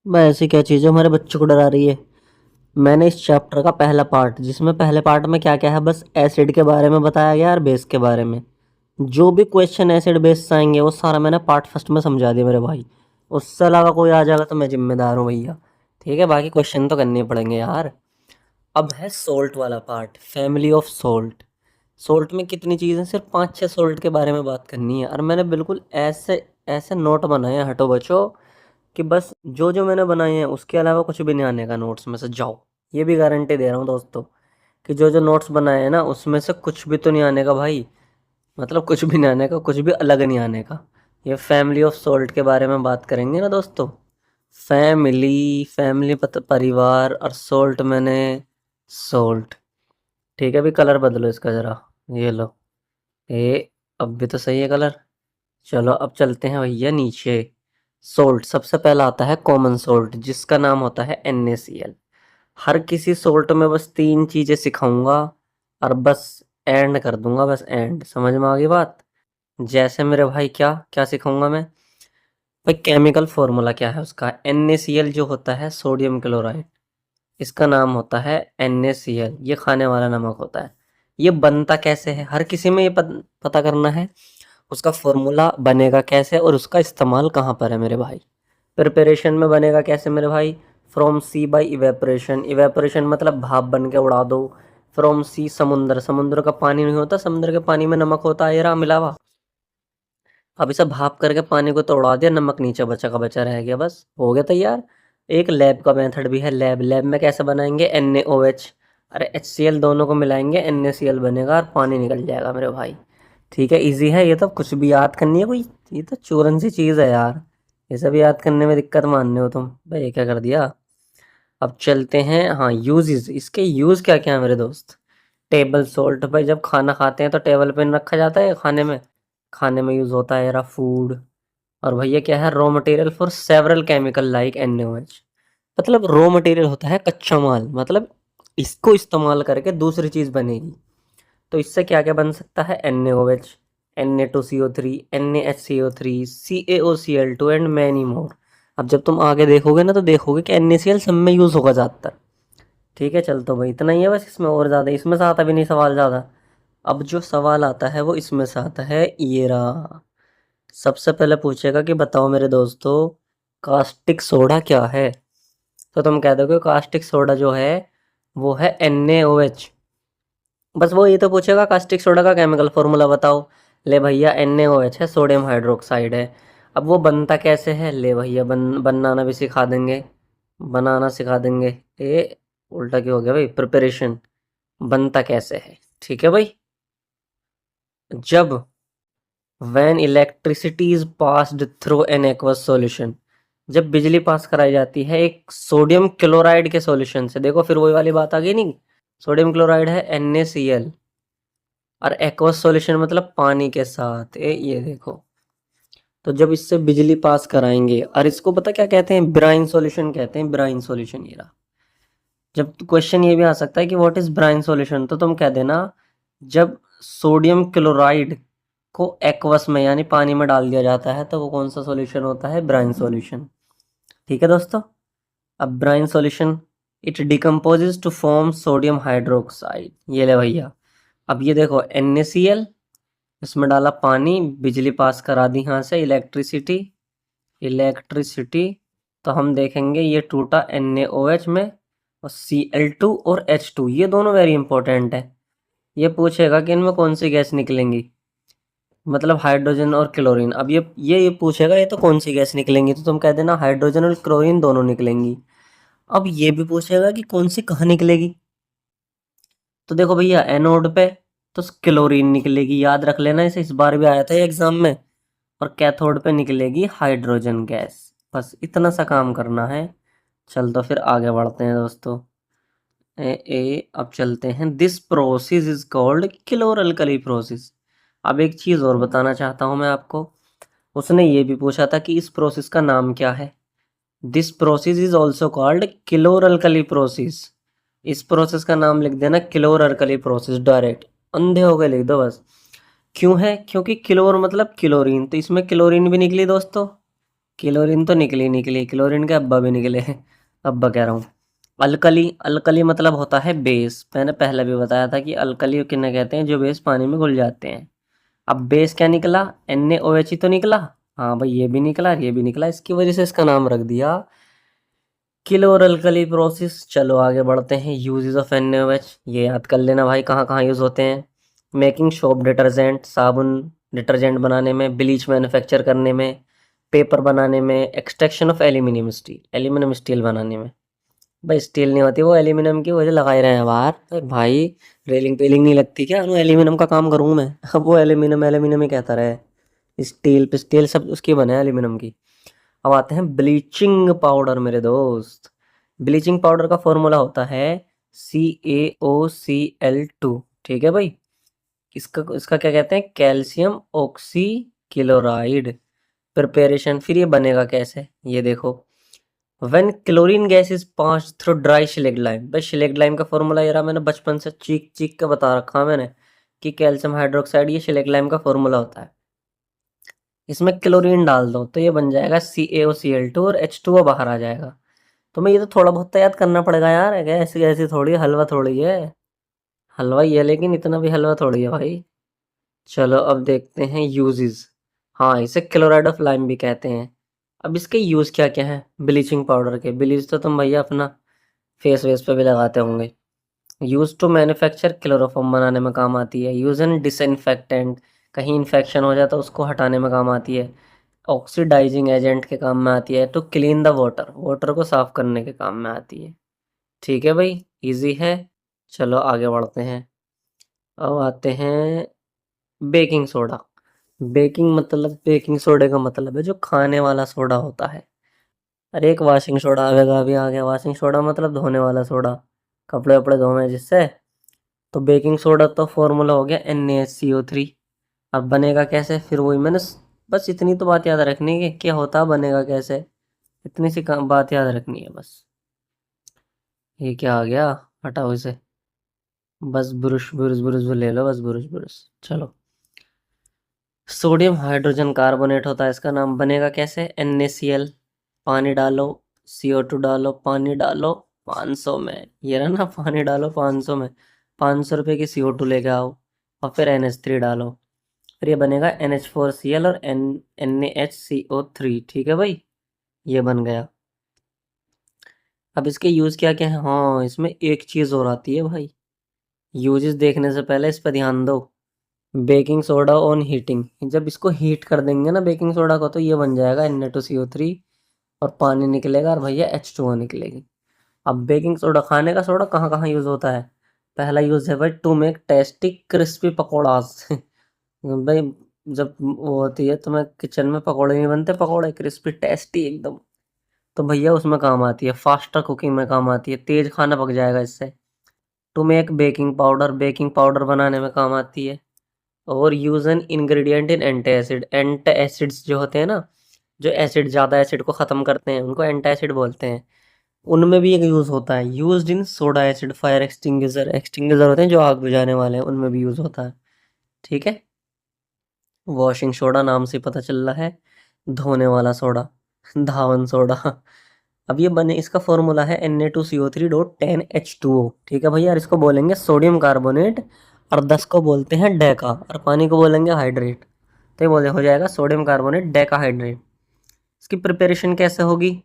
भाई ऐसी क्या चीज़ है हमारे बच्चों को डरा रही है। मैंने इस चैप्टर का पहला पार्ट, जिसमें पहले पार्ट में क्या क्या है, बस एसिड के बारे में बताया गया और बेस के बारे में। जो भी क्वेश्चन एसिड बेस से आएंगे वो सारा मैंने पार्ट फर्स्ट में समझा दिया मेरे भाई। उससे अलावा कोई आ जाएगा तो मैं जिम्मेदार हूँ भैया। ठीक है, बाकी क्वेश्चन तो करने ही पड़ेंगे यार। अब है सोल्ट वाला part, family of salt. Salt में कितनी चीज़ें, सिर्फ 5-6 सोल्ट के बारे में बात करनी है। और मैंने बिल्कुल ऐसे ऐसे नोट बनाए हैं हटो बचो, कि बस जो जो मैंने बनाए हैं उसके अलावा कुछ भी नहीं आने का नोट्स में से। जाओ, ये भी गारंटी दे रहा हूँ दोस्तों, कि जो जो नोट्स बनाए हैं ना उसमें से कुछ भी तो नहीं आने का भाई। मतलब कुछ भी नहीं आने का, कुछ भी अलग नहीं आने का। ये फैमिली ऑफ सोल्ट के बारे में बात करेंगे ना दोस्तों। फैमिली, फैमिली परिवार, और सोल्ट मैंने सोल्ट। ठीक है, भी कलर बदलो इसका ज़रा। ये लो, ये अब भी तो सही है कलर। चलो अब चलते हैं भैया नीचे। सोल्ट सबसे पहला आता है कॉमन सोल्ट, जिसका नाम होता है NaCl। हर किसी सोल्ट में बस 3 चीज़ें सिखाऊंगा और बस एंड कर दूंगा, बस एंड। समझ में आ गई बात? जैसे मेरे भाई, क्या क्या सिखाऊंगा मैं भाई? केमिकल फॉर्मूला क्या है उसका। NaCl जो होता है सोडियम क्लोराइड, इसका नाम होता है NaCl। ये खाने वाला नमक होता है। ये बनता कैसे है हर किसी में ये पता करना है। उसका फॉर्मूला बनेगा कैसे और उसका इस्तेमाल कहाँ पर है मेरे भाई। प्रिपरेशन में बनेगा कैसे मेरे भाई? From sea by evaporation. Evaporation मतलब भाप बन के उड़ा दो। फ्रॉम सी समुंदर, समुद्र का पानी नहीं होता, समुद्र के पानी में नमक होता है, ये रहा मिलावा। अब इसे भाप करके पानी को तो उड़ा दिया, नमक नीचे बचा का बचा रह गया, बस हो गया तैयार। एक लैब का मेथड भी है। लैब में कैसे बनाएंगे? NaOH अरे HCl दोनों को मिलाएंगे, NaCl बनेगा और पानी निकल जाएगा मेरे भाई। ठीक है, इजी है ये तो, कुछ भी याद करनी है कोई? ये तो चूरन सी चीज़ है यार। ये सब याद करने में दिक्कत मानने हो तुम भाई, ये क्या कर दिया। अब चलते हैं, हाँ, यूजेस। इसके यूज़ क्या क्या है मेरे दोस्त? टेबल सॉल्ट भाई, जब खाना खाते हैं तो टेबल पे रखा जाता है खाने में। खाने में यूज़ होता है यार फूड। और भैया क्या है? Raw material for several chemical like NaOH। मतलब रॉ मटेरियल होता है कच्चा माल, मतलब इसको इस्तेमाल करके दूसरी चीज़ बनेगी। तो इससे क्या क्या बन सकता है? NaOH, Na2CO3, NaHCO3, CaOCl2 and many more. अब जब तुम आगे देखोगे ना तो देखोगे कि NaCl सब में यूज़ होगा ज़्यादातर। ठीक है, चल तो भाई इतना ही है बस। इसमें और ज़्यादा इसमें से आता भी नहीं सवाल ज़्यादा। अब जो सवाल आता है वो इसमें से आता है, ये रहा। सबसे पहले पूछेगा कि बताओ मेरे दोस्तों, कास्टिक सोडा क्या है? तो तुम कह दोगे कास्टिक सोडा जो है वो है NaOH। बस वो ये तो पूछेगा कास्टिक सोडा का केमिकल फॉर्मूला बताओ। ले भैया, NaOH है, सोडियम हाइड्रोक्साइड है। अब वो बनता कैसे है? ले भैया, बनाना भी सिखा देंगे, बनाना सिखा देंगे। ये उल्टा क्यों हो गया भाई? प्रिपरेशन बनता कैसे है, ठीक है भाई। जब when electricity is passed through an aqueous solution, जब बिजली पास कराई जाती है एक सोडियम क्लोराइड के सॉल्यूशन से। देखो फिर वही वाली बात आ गई नहीं। सोडियम क्लोराइड है NaCl, और एक्वस सॉल्यूशन मतलब पानी के साथ। ये देखो, तो जब इससे बिजली पास कराएंगे, और इसको पता क्या कहते हैं? ब्राइन सॉल्यूशन कहते हैं, ब्राइन सॉल्यूशन। ये रहा। जब क्वेश्चन ये भी आ सकता है कि व्हाट इज ब्राइन सॉल्यूशन, तो तुम कह देना जब सोडियम क्लोराइड को एक्वस में यानी पानी में डाल दिया जाता है तो वो कौन सा सॉल्यूशन होता है? Brine solution. ठीक है दोस्तों। अब brine solution, it decomposes to form sodium hydroxide. ये ले भैया। अब ये देखो NaCl, इसमें डाला पानी, बिजली पास करा दी यहाँ से, इलेक्ट्रिसिटी, इलेक्ट्रिसिटी। तो हम देखेंगे ये टूटा NaOH में, और Cl2 और H2, ये दोनों वेरी इंपॉर्टेंट है। ये पूछेगा कि इनमें कौन सी गैस निकलेंगी, मतलब हाइड्रोजन और क्लोरीन। अब ये पूछेगा ये तो कौन सी गैस निकलेंगी, तो तुम कह देना हाइड्रोजन और क्लोरीन दोनों निकलेंगी। अब ये भी पूछेगा कि कौन सी कहाँ निकलेगी। तो देखो भैया, एनोड पे तो क्लोरीन निकलेगी, याद रख लेना इसे, इस बार भी आया था एग्जाम में। और कैथोड पे निकलेगी हाइड्रोजन गैस। बस इतना सा काम करना है। चल तो फिर आगे बढ़ते हैं दोस्तों। अब चलते हैं, this process is called chloralkali process. अब एक चीज़ और बताना चाहता हूँ मैं आपको। उसने ये भी पूछा था कि इस प्रोसेस का नाम क्या है। This process is also called chloralkali process. इस प्रोसेस का नाम लिख देना क्लोरलकली प्रोसेस, डायरेक्ट अंधे हो गए लिख दो बस। क्यों है? क्योंकि क्लोर मतलब क्लोरीन, तो इसमें क्लोरीन भी निकली दोस्तों। क्लोरीन तो निकली, क्लोरीन के अब्बा भी निकले हैं। अब्बा कह रहा हूँ। अल्कली, अल्कली मतलब होता है बेस। मैंने पहले भी बताया था कि अल्कली किन्हें कहते हैं, जो बेस पानी में घुल जाते हैं। अब बेस क्या निकला, NaOH ही तो निकला। हाँ भाई, ये भी निकला, ये भी निकला, इसकी वजह से इसका नाम रख दिया क्लोर अल्कली प्रोसेस। चलो आगे बढ़ते हैं। यूजेस ऑफ NaOH, ये याद कर लेना भाई, कहाँ कहाँ यूज होते हैं। मेकिंग सोप डिटर्जेंट, साबुन डिटर्जेंट बनाने में, ब्लीच मैन्युफैक्चर करने में, पेपर बनाने में, extraction of aluminium steel, aluminium steel बनाने में। भाई स्टील नहीं होती वो, एल्यूमिनियम की वजह लगाए रहे हैं बाहर। अरे भाई, रेलिंग पेलिंग नहीं लगती क्या, एल्यूमिनियम का काम करूँ मैं? अब वो एल्यूमिनियम एल्यूमिनियम ही कहता रहे। स्टील पिस्टील सब उसकी बने हैं, एल्यूमिनियम की। अब आते हैं ब्लीचिंग पाउडर मेरे दोस्त। ब्लीचिंग पाउडर का फॉर्मूला होता है CaOCl2। ठीक है भाई। इसका इसका क्या कहते हैं, कैल्शियम ऑक्सी क्लोराइड। प्रिपरेशन, फिर ये बनेगा कैसे, ये देखो। When chlorine gas is pass through dry slaked lime. भाई शिलेक्ट लाइम का फॉर्मूला यार मैंने बचपन से चीख चीख के बता रखा है मैंने, कि कैल्शियम हाइड्रोक्साइड ये शिलेक्ट लाइम का फॉर्मूला होता है। इसमें क्लोरीन डाल दो तो ये बन जाएगा CaOCl2 और H2O बाहर आ जाएगा। तो मैं ये तो थोड़ा बहुत तो याद करना पड़ेगा यार, ऐसी ऐसी थोड़ी हलवा थोड़ी है। हलवा ही है लेकिन इतना भी हलवा थोड़ी है भाई। चलो अब देखते हैं यूजेस। हाँ, इसे क्लोराइड ऑफ लाइम भी कहते हैं। अब इसके यूज क्या क्या है ब्लीचिंग पाउडर के। ब्लीच तो तुम भैया अपना फेस वेस पे भी लगाते होंगे। यूज टू मैन्युफैक्चर, क्लोरोफॉर्म बनाने में काम आती है। यूज एन डिसइंफेक्टेंट, कहीं इन्फेक्शन हो जाए तो उसको हटाने में काम आती है। ऑक्सीडाइजिंग एजेंट के काम में आती है। To clean the water, water को साफ करने के काम में आती है। ठीक है भाई, इजी है। चलो आगे बढ़ते हैं। अब आते हैं बेकिंग सोडा। बेकिंग सोडे का मतलब है जो खाने वाला सोडा होता है। अरे एक वॉशिंग सोडा आवेगा, अभी आ गया वॉशिंग सोडा, मतलब धोने वाला सोडा, कपड़े वपड़े धोने जिससे। तो बेकिंग सोडा तो फॉर्मूला हो गया NaCO3। अब बनेगा कैसे, फिर वही मैंने बस इतनी तो बात याद रखनी है कि क्या होता है, बनेगा कैसे, इतनी सी बात याद रखनी है बस। ये क्या आ गया, हटाओ इसे। बस ब्रुश ब्रुश ब्रुश ले लो, बस ब्रुश ब्रुश। चलो, सोडियम हाइड्रोजन कार्बोनेट होता है इसका नाम। बनेगा कैसे, NaCl, पानी डालो, CO2 डालो, पानी डालो 500 में, ये रहा ना, पानी डालो 500 में, 500 रुपये की CO2 लेके आओ, और फिर NH3 डालो। फिर ये बनेगा NH4Cl और NaHCO3। ठीक है भाई, ये बन गया। अब इसके यूज़ क्या क्या है, हाँ इसमें एक चीज़ और आती है भाई। यूजेस देखने से पहले इस पर ध्यान दो। बेकिंग सोडा ऑन हीटिंग, जब इसको हीट कर देंगे ना बेकिंग सोडा को, तो ये बन जाएगा Na2CO3, और पानी निकलेगा और भैया H2O निकलेगी। अब बेकिंग सोडा, खाने का सोडा कहाँ कहाँ यूज़ होता है। पहला यूज़ है भाई to make tasty crispy pakoras. भाई जब वो होती है तुम्हें किचन में, पकौड़े नहीं बनते, पकौड़े क्रिस्पी टेस्टी एकदम, तो भैया उसमें काम आती है। फास्टर कुकिंग में काम आती है, तेज खाना पक जाएगा इससे। To make baking powder, baking powder बनाने में काम आती है। और use an ingredient in anti acid, anti acids जो होते हैं ना, जो एसिड, ज़्यादा एसिड को ख़त्म करते हैं, उनको एंटी एसिड बोलते हैं। उनमें भी एक यूज़ होता है। Used in soda acid, fire extinguisher, extinguisher होते हैं जो आग बुझाने वाले हैं, उनमें भी यूज़ होता है। ठीक है। वॉशिंग सोडा नाम से पता चल रहा है, धोने वाला सोडा, धावन सोडा। अब ये बने, इसका फॉर्मूला है Na2CO3.10H2O। ठीक है भैया, और इसको बोलेंगे सोडियम कार्बोनेट, और 10 को बोलते हैं डेका, और पानी को बोलेंगे हाइड्रेट। तो ये बोले हो जाएगा सोडियम कार्बोनेट डेका हाइड्रेट। इसकी प्रिपरेशन कैसे होगी,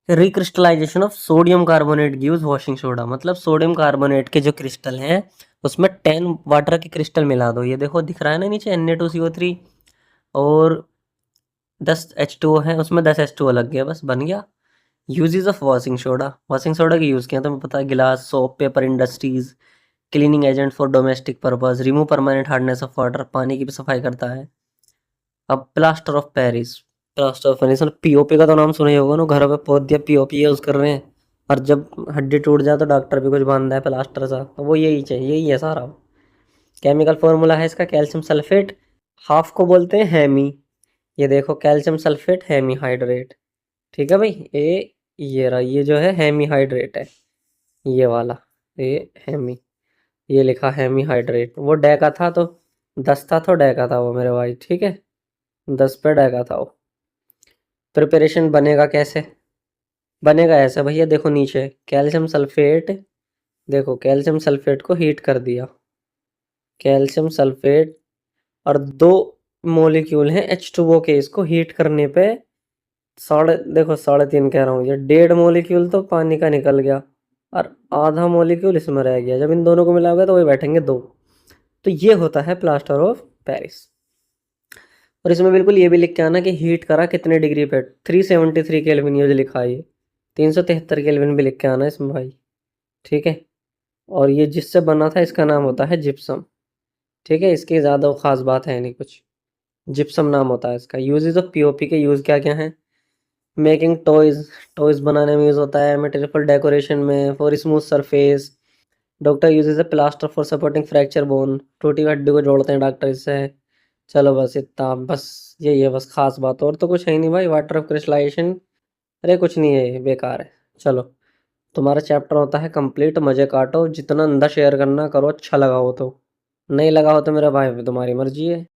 recrystallisation of sodium carbonate gives washing soda. मतलब सोडियम कार्बोनेट के जो क्रिस्टल हैं, उसमें 10 वाटर के क्रिस्टल मिला दो। ये देखो दिख रहा है ना नीचे Na2CO3, और 10H2O है, उसमें 10H2O लग गया, बस बन गया। Uses of washing soda, washing soda के यूज़ किया तुम्हें पता है, गिलास, soap, paper industries, cleaning agent for domestic purpose, remove permanent hardness of water, पानी की भी सफाई करता है। अब plaster of Paris, plaster of Paris POP का तो नाम सुना ही होगा ना, घरों पे पोत दिया, POP यूज़ कर रहे हैं। और जब हड्डी टूट जाए तो डॉक्टर भी कुछ बांधता है प्लास्टर सा, तो वो यही चाहिए, यही है सारा। केमिकल फॉर्मूला है इसका कैल्शियम सल्फेट, हाफ को बोलते हैं हेमी। ये देखो कैल्शियम सल्फेट हेमी हाइड्रेट। ठीक है भाई, ये रहा, ये जो है हेमी हाइड्रेट है, ये वाला, ये हेमी, ये लिखा हेमी हाइड्रेट। वो डे का था तो 10 था, तो डे का था वो मेरे भाई। ठीक है, 10 पे डे का था वो। प्रिपरेशन बनेगा कैसे? बनेगा ऐसे भैया, देखो नीचे कैल्शियम सल्फेट, देखो कैल्शियम सल्फेट को हीट कर दिया, कैल्शियम सल्फेट और दो मॉलिक्यूल हैं H2O के, इसको हीट करने पे साढ़े, देखो 3.5 कह रहा हूँ, ये 1.5 मॉलिक्यूल तो पानी का निकल गया और आधा मॉलिक्यूल इसमें रह गया। जब इन दोनों को मिलाओगे तो वही बैठेंगे दो। तो ये होता है प्लास्टर ऑफ पेरिस। और इसमें बिल्कुल ये भी लिख के आना कि हीट करा कितने डिग्री पे, 373 केल्विन ये जो लिखा है, ये 373 केल्विन भी लिख के आना इसमें भाई, ठीक है। और ये जिससे बना था इसका नाम होता है जिप्सम, ठीक है। इसकी ज़्यादा खास बात है नहीं कुछ, जिप्सम नाम होता है इसका। यूजेस ऑफ पीओपी के यूज़ क्या क्या हैं? मेकिंग टॉयज, टॉयज बनाने में यूज़ होता है, मटेरियल फॉर डेकोरेशन में, for smooth surface. Doctor uses A plaster for supporting fracture bone, टूटी हुई हड्डी को जोड़ते हैं डॉक्टर इससे। चलो बस इतना, बस यही है बस खास बात, और तो कुछ है ही नहीं भाई। वाटर ऑफ क्रिस्टलाइजेशन, अरे कुछ नहीं है ये, बेकार है। चलो, तुम्हारा चैप्टर होता है कंप्लीट। मजे काटो, जितना अंदर शेयर करना करो, अच्छा लगा हो तो, नहीं लगा हो तो मेरा भाई तुम्हारी मर्जी है।